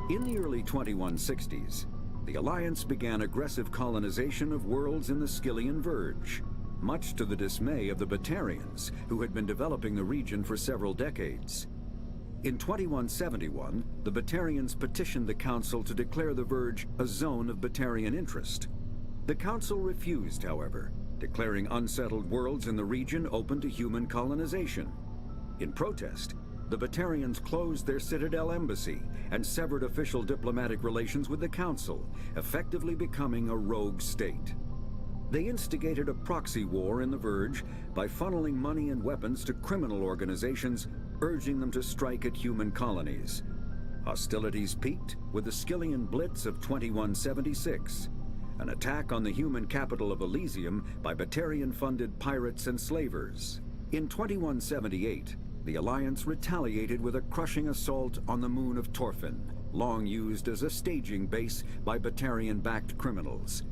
In the early 2160s, the Alliance began aggressive colonization of worlds in the Skyllian Verge, much to the dismay of the Batarians, who had been developing the region for several decades. In 2171, the Batarians petitioned the Council to declare the Verge a zone of Batarian interest. The Council refused, however, declaring unsettled worlds in the region open to human colonization. In protest, the Batarians closed their Citadel embassy and severed official diplomatic relations with the Council, effectively becoming a rogue state. They instigated a proxy war in the Verge by funneling money and weapons to criminal organizations, urging them to strike at human colonies. Hostilities peaked with the Skyllian Blitz of 2176, an attack on the human capital of Elysium by Batarian-funded pirates and slavers. In 2178, the Alliance retaliated with a crushing assault on the moon of Torfin, long used as a staging base by Batarian-backed criminals.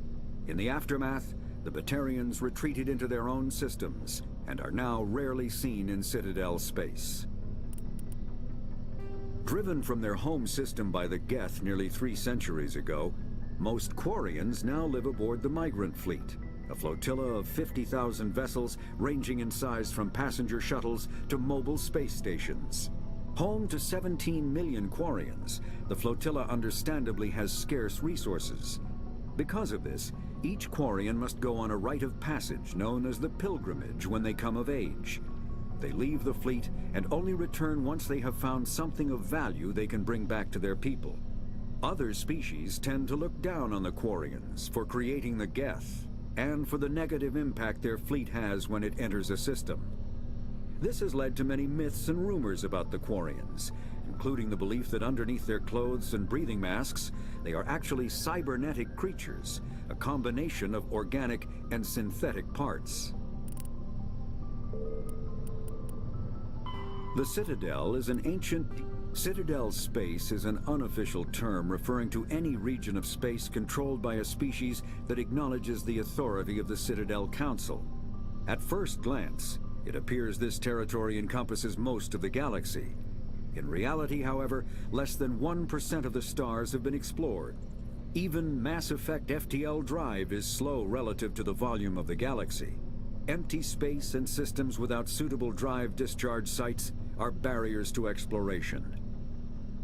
In the aftermath, the Batarians retreated into their own systems and are now rarely seen in Citadel space. Driven from their home system by the Geth nearly 3 centuries ago, most Quarians now live aboard the Migrant Fleet, a flotilla of 50,000 vessels ranging in size from passenger shuttles to mobile space stations. Home to 17 million Quarians, the flotilla understandably has scarce resources. Because of this, each Quarian must go on a rite of passage known as the pilgrimage when they come of age. They leave the fleet and only return once they have found something of value they can bring back to their people. Other species tend to look down on the Quarians for creating the Geth, and for the negative impact their fleet has when it enters a system. This has led to many myths and rumors about the Quarians, including the belief that underneath their clothes and breathing masks, they are actually cybernetic creatures, a combination of organic and synthetic parts. The Citadel is an ancient... Citadel space is an unofficial term referring to any region of space controlled by a species that acknowledges the authority of the Citadel Council. At first glance, it appears this territory encompasses most of the galaxy. In reality, however, less than 1% of the stars have been explored. Even Mass Effect FTL drive is slow relative to the volume of the galaxy. Empty space and systems without suitable drive discharge sites are barriers to exploration.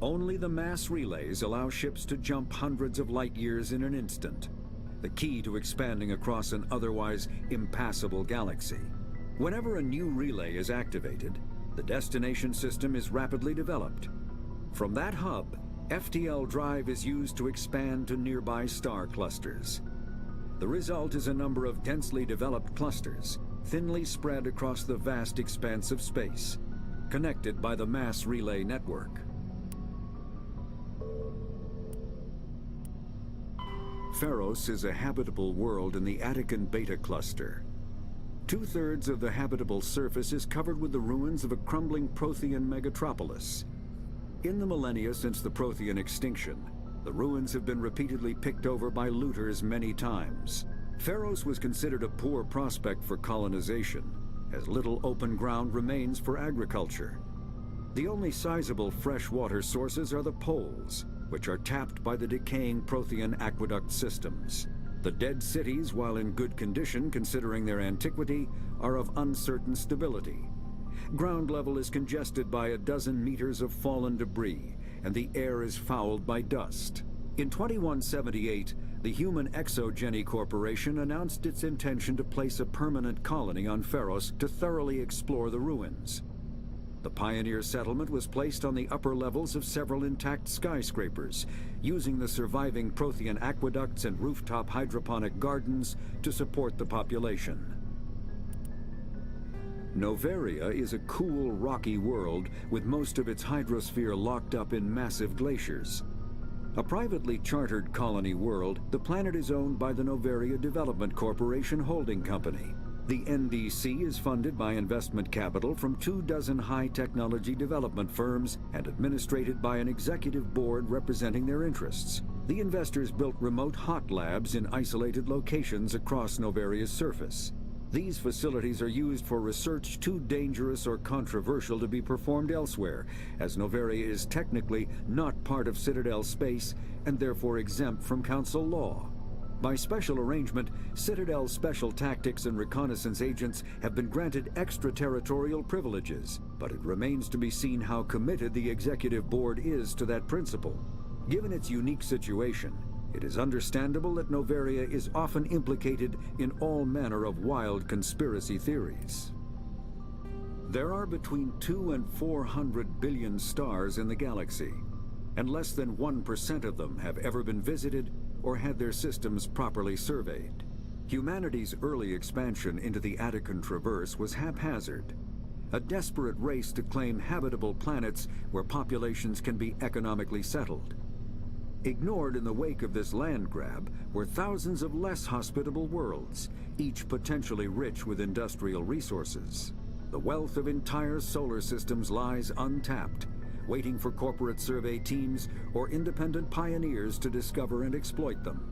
Only the mass relays allow ships to jump hundreds of light years in an instant, the key to expanding across an otherwise impassable galaxy. Whenever a new relay is activated, the destination system is rapidly developed. From that hub, FTL drive is used to expand to nearby star clusters. The result is a number of densely developed clusters, thinly spread across the vast expanse of space, connected by the mass relay network. Pharos is a habitable world in the Attican Beta cluster. 2/3 of the habitable surface is covered with the ruins of a crumbling Prothean megatropolis. In the millennia since the Prothean extinction, the ruins have been repeatedly picked over by looters many times. Pharos was considered a poor prospect for colonization, as little open ground remains for agriculture. The only sizable freshwater sources are the poles, which are tapped by the decaying Prothean aqueduct systems. The dead cities, while in good condition considering their antiquity, are of uncertain stability. Ground level is congested by a dozen meters of fallen debris, and the air is fouled by dust. In 2178, the Human Exogeny Corporation announced its intention to place a permanent colony on Pharos to thoroughly explore the ruins. The pioneer settlement was placed on the upper levels of several intact skyscrapers, using the surviving Prothean aqueducts and rooftop hydroponic gardens to support the population. Noveria is a cool, rocky world with most of its hydrosphere locked up in massive glaciers. A privately chartered colony world, the planet is owned by the Noveria Development Corporation Holding Company. The NDC is funded by investment capital from 24 high-technology development firms and administrated by an executive board representing their interests. The investors built remote hot labs in isolated locations across Noveria's surface. These facilities are used for research too dangerous or controversial to be performed elsewhere, as Noveria is technically not part of Citadel space and therefore exempt from Council law. By special arrangement, Citadel Special Tactics and Reconnaissance agents have been granted extraterritorial privileges, but it remains to be seen how committed the Executive Board is to that principle. Given its unique situation, it is understandable that Noveria is often implicated in all manner of wild conspiracy theories. There are between 200 and 400 billion stars in the galaxy, and less than 1% of them have ever been visited or had their systems properly surveyed. Humanity's early expansion into the Attican Traverse was haphazard, a desperate race to claim habitable planets where populations can be economically settled. Ignored in the wake of this land grab were thousands of less hospitable worlds, each potentially rich with industrial resources. The wealth of entire solar systems lies untapped, waiting for corporate survey teams or independent pioneers to discover and exploit them.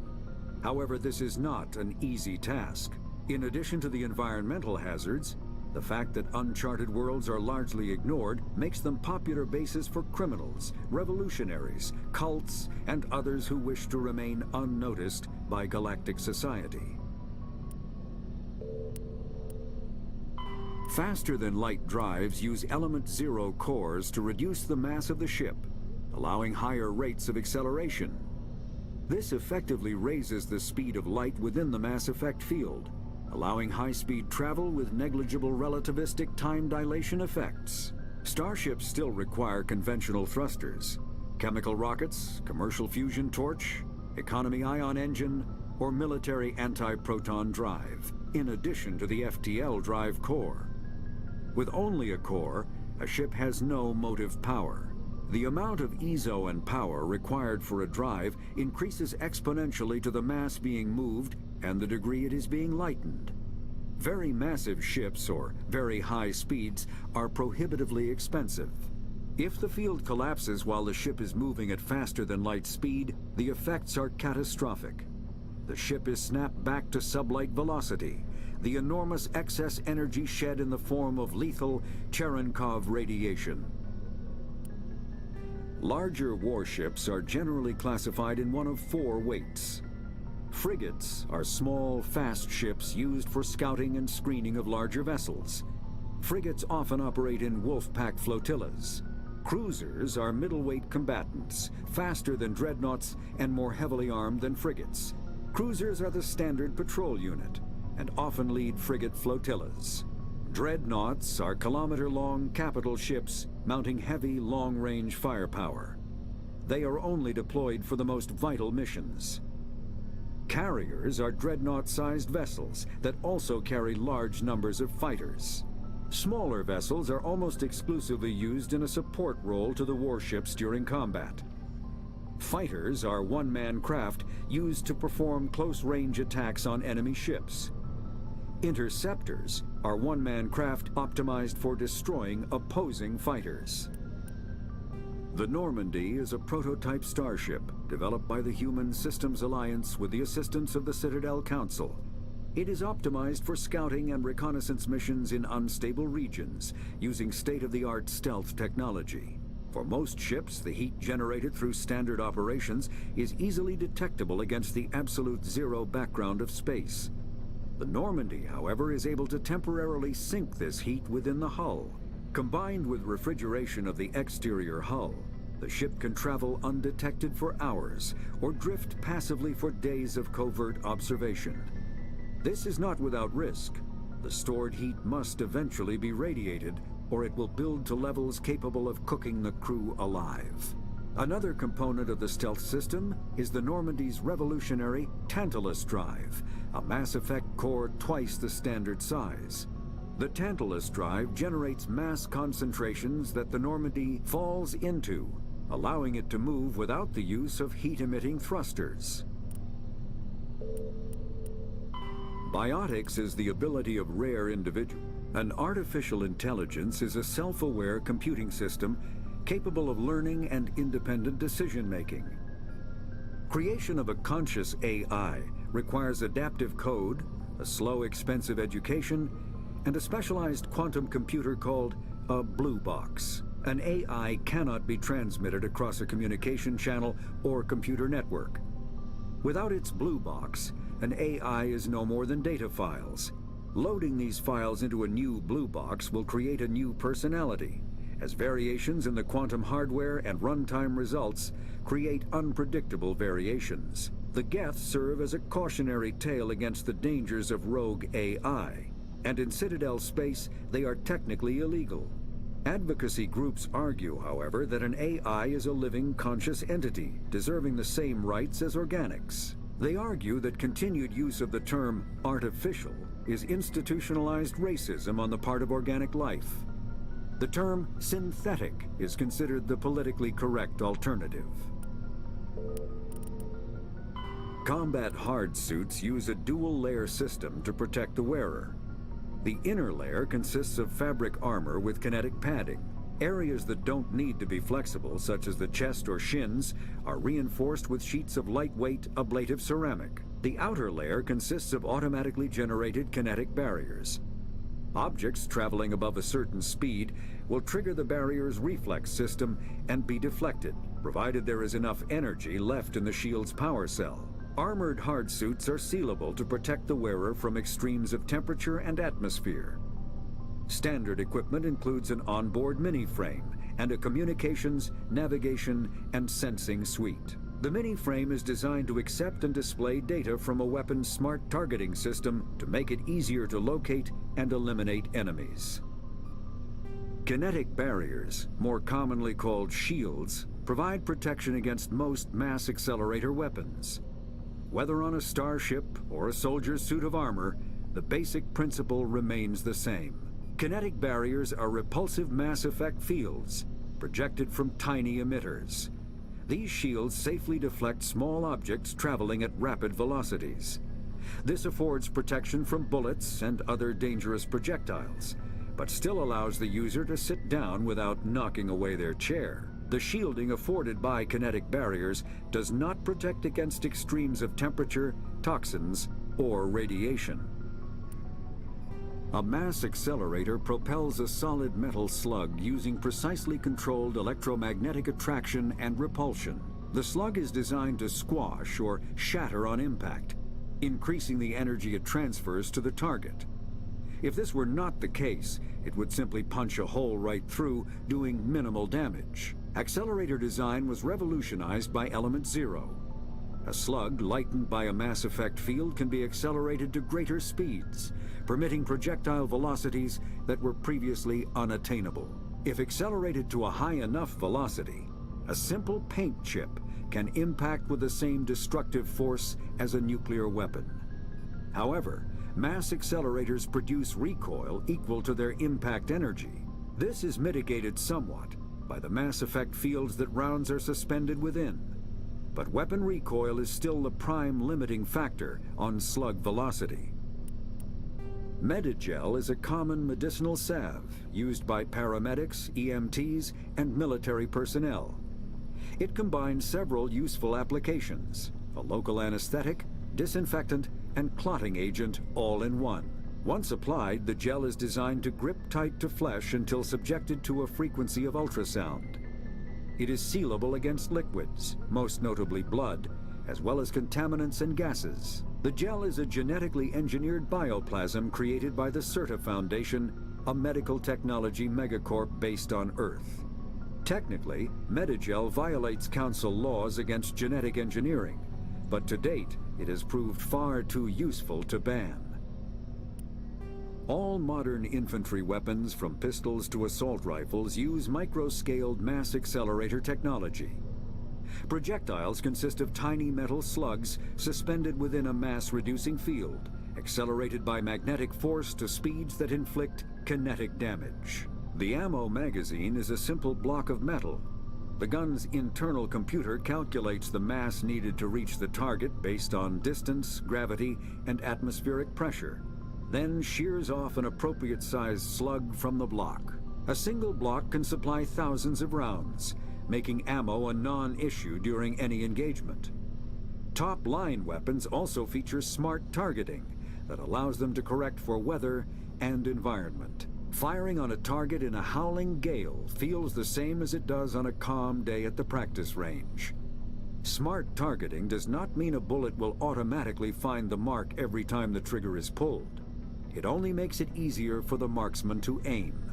However, this is not an easy task. In addition to the environmental hazards, the fact that uncharted worlds are largely ignored makes them popular bases for criminals, revolutionaries, cults, and others who wish to remain unnoticed by galactic society. Faster-than-light drives use element zero cores to reduce the mass of the ship, allowing higher rates of acceleration. This effectively raises the speed of light within the mass effect field, allowing high-speed travel with negligible relativistic time dilation effects. Starships still require conventional thrusters, chemical rockets, commercial fusion torch, economy ion engine, or military anti-proton drive, in addition to the FTL drive core. With only a core, a ship has no motive power. The amount of ESO and power required for a drive increases exponentially to the mass being moved and the degree it is being lightened. Very massive ships, or very high speeds, are prohibitively expensive. If the field collapses while the ship is moving at faster than light speed, the effects are catastrophic. The ship is snapped back to sublight velocity, the enormous excess energy shed in the form of lethal Cherenkov radiation. Larger warships are generally classified in one of four weights. Frigates are small, fast ships used for scouting and screening of larger vessels. Frigates often operate in wolf-pack flotillas. Cruisers are middleweight combatants, faster than dreadnoughts and more heavily armed than frigates. Cruisers are the standard patrol unit and often lead frigate flotillas. Dreadnoughts are kilometer-long capital ships mounting heavy, long-range firepower. They are only deployed for the most vital missions. Carriers are dreadnought-sized vessels that also carry large numbers of fighters. Smaller vessels are almost exclusively used in a support role to the warships during combat. Fighters are one-man craft used to perform close-range attacks on enemy ships. Interceptors are one-man craft optimized for destroying opposing fighters. The Normandy is a prototype starship developed by the Human Systems Alliance with the assistance of the Citadel Council. It is optimized for scouting and reconnaissance missions in unstable regions using state-of-the-art stealth technology. For most ships, the heat generated through standard operations is easily detectable against the absolute zero background of space. The Normandy, however, is able to temporarily sink this heat within the hull. Combined with refrigeration of the exterior hull, the ship can travel undetected for hours or drift passively for days of covert observation. This is not without risk. The stored heat must eventually be radiated, or it will build to levels capable of cooking the crew alive. Another component of the stealth system is the Normandy's revolutionary Tantalus drive, a Mass Effect core twice the standard size. The Tantalus drive generates mass concentrations that the Normandy falls into, allowing it to move without the use of heat-emitting thrusters. Biotics is the ability of rare individuals. An artificial intelligence is a self-aware computing system capable of learning and independent decision-making. Creation of a conscious AI requires adaptive code, a slow, expensive education, and a specialized quantum computer called a blue box. An AI cannot be transmitted across a communication channel or computer network. Without its blue box, an AI is no more than data files. Loading these files into a new blue box will create a new personality, as variations in the quantum hardware and runtime results create unpredictable variations. The Geth serve as a cautionary tale against the dangers of rogue AI, and in Citadel space, they are technically illegal. Advocacy groups argue, however, that an AI is a living, conscious entity, deserving the same rights as organics. They argue that continued use of the term artificial is institutionalized racism on the part of organic life. The term synthetic is considered the politically correct alternative. Combat hard suits use a dual-layer system to protect the wearer. The inner layer consists of fabric armor with kinetic padding. Areas that don't need to be flexible, such as the chest or shins, are reinforced with sheets of lightweight, ablative ceramic. The outer layer consists of automatically generated kinetic barriers. Objects traveling above a certain speed will trigger the barrier's reflex system and be deflected, provided there is enough energy left in the shield's power cell. Armored hard suits are sealable to protect the wearer from extremes of temperature and atmosphere. Standard equipment includes an onboard mini-frame and a communications, navigation, and sensing suite. The mini-frame is designed to accept and display data from a weapon's smart targeting system to make it easier to locate and eliminate enemies. Kinetic barriers, more commonly called shields, provide protection against most mass accelerator weapons. Whether on a starship or a soldier's suit of armor, the basic principle remains the same. Kinetic barriers are repulsive mass effect fields, projected from tiny emitters. These shields safely deflect small objects traveling at rapid velocities. This affords protection from bullets and other dangerous projectiles, but still allows the user to sit down without knocking away their chair. The shielding afforded by kinetic barriers does not protect against extremes of temperature, toxins, or radiation. A mass accelerator propels a solid metal slug using precisely controlled electromagnetic attraction and repulsion. The slug is designed to squash or shatter on impact, increasing the energy it transfers to the target. If this were not the case, it would simply punch a hole right through, doing minimal damage. Accelerator design was revolutionized by Element Zero. A slug lightened by a mass effect field can be accelerated to greater speeds, permitting projectile velocities that were previously unattainable. If accelerated to a high enough velocity, a simple paint chip can impact with the same destructive force as a nuclear weapon. However, mass accelerators produce recoil equal to their impact energy. This is mitigated somewhat by the mass effect fields that rounds are suspended within. But weapon recoil is still the prime limiting factor on slug velocity. Medigel is a common medicinal salve used by paramedics, EMTs, and military personnel. It combines several useful applications: a local anesthetic, disinfectant, and clotting agent all in one. Once applied, the gel is designed to grip tight to flesh until subjected to a frequency of ultrasound. It is sealable against liquids, most notably blood, as well as contaminants and gases. The gel is a genetically engineered bioplasm created by the CERTA Foundation, a medical technology megacorp based on Earth. Technically, Medigel violates Council laws against genetic engineering, but to date, it has proved far too useful to ban. All modern infantry weapons, from pistols to assault rifles, use micro-scaled mass accelerator technology. Projectiles consist of tiny metal slugs suspended within a mass-reducing field, accelerated by magnetic force to speeds that inflict kinetic damage. The ammo magazine is a simple block of metal. The gun's internal computer calculates the mass needed to reach the target based on distance, gravity, and atmospheric pressure, then shears off an appropriate-sized slug from the block. A single block can supply thousands of rounds, making ammo a non-issue during any engagement. Top-line weapons also feature smart targeting, that allows them to correct for weather and environment. Firing on a target in a howling gale feels the same as it does on a calm day at the practice range. Smart targeting does not mean a bullet will automatically find the mark every time the trigger is pulled. It only makes it easier for the marksman to aim.